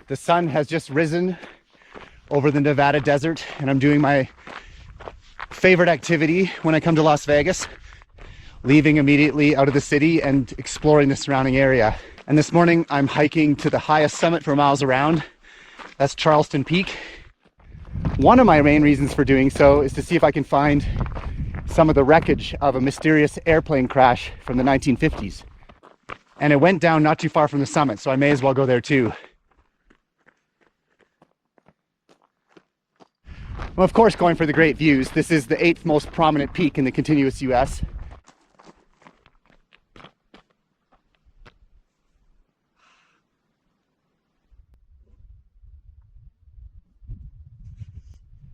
The sun has just risen over the Nevada desert, and I'm doing my favorite activity when I come to Las Vegas, leaving immediately out of the city and exploring the surrounding area. And this morning I'm hiking to the highest summit for miles around. That's Charleston Peak. One of my main reasons for doing so is to see if I can find some of the wreckage of a mysterious airplane crash from the 1950s. And it went down not too far from the summit, so I may as well go there too. Well, of course, going for the great views. This is the 8th most prominent peak in the continuous US.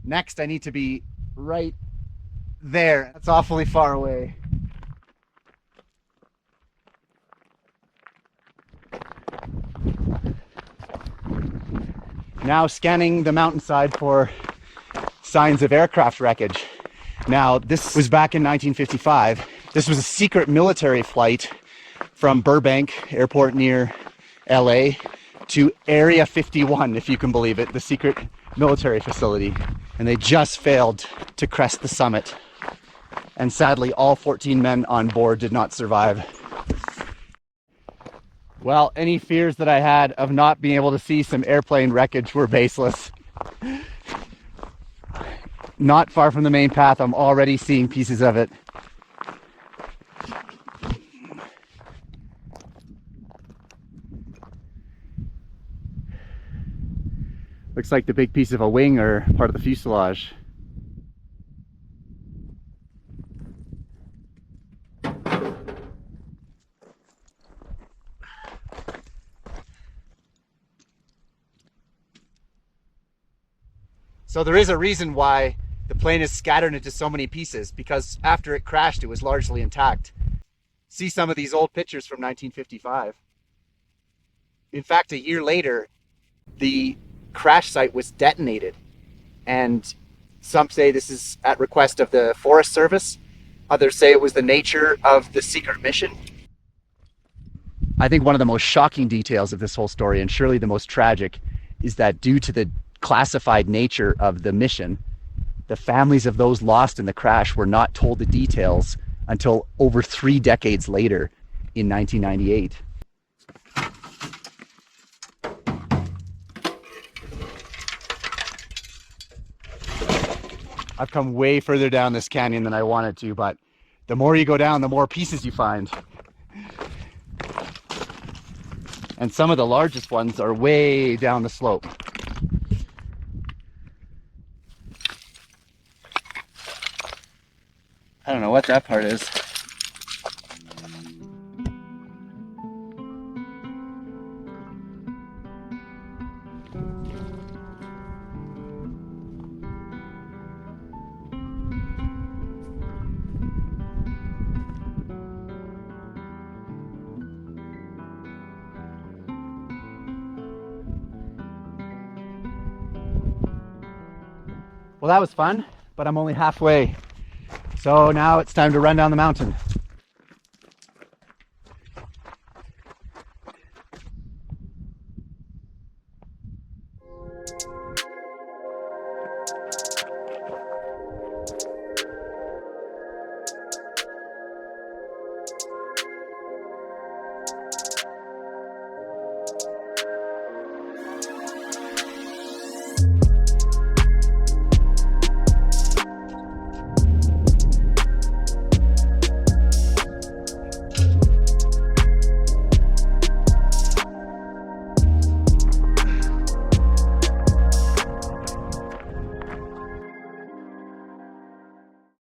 Next, I need to be right there. That's awfully far away. Now scanning the mountainside for signs of aircraft wreckage. Now, this was back in 1955. This was a secret military flight from Burbank Airport near LA to Area 51, if you can believe it, the secret military facility. And they just failed to crest the summit. And sadly, all 14 men on board did not survive. Well, any fears that I had of not being able to see some airplane wreckage were baseless. Not far from the main path, I'm already seeing pieces of it. Looks like the big piece of a wing or part of the fuselage. So there is a reason why the plane is scattered into so many pieces, because after it crashed, it was largely intact. See some of these old pictures from 1955. In fact, a year later, the crash site was detonated. And some say this is at request of the Forest Service. Others say it was the nature of the secret mission. I think one of the most shocking details of this whole story, and surely the most tragic, is that due to the classified nature of the mission, the families of those lost in the crash were not told the details until over 3 decades later in 1998. I've come way further down this canyon than I wanted to, but the more you go down, the more pieces you find. And some of the largest ones are way down the slope. I don't know what that part is. Well, that was fun, but I'm only halfway. So now it's time to run down the mountain.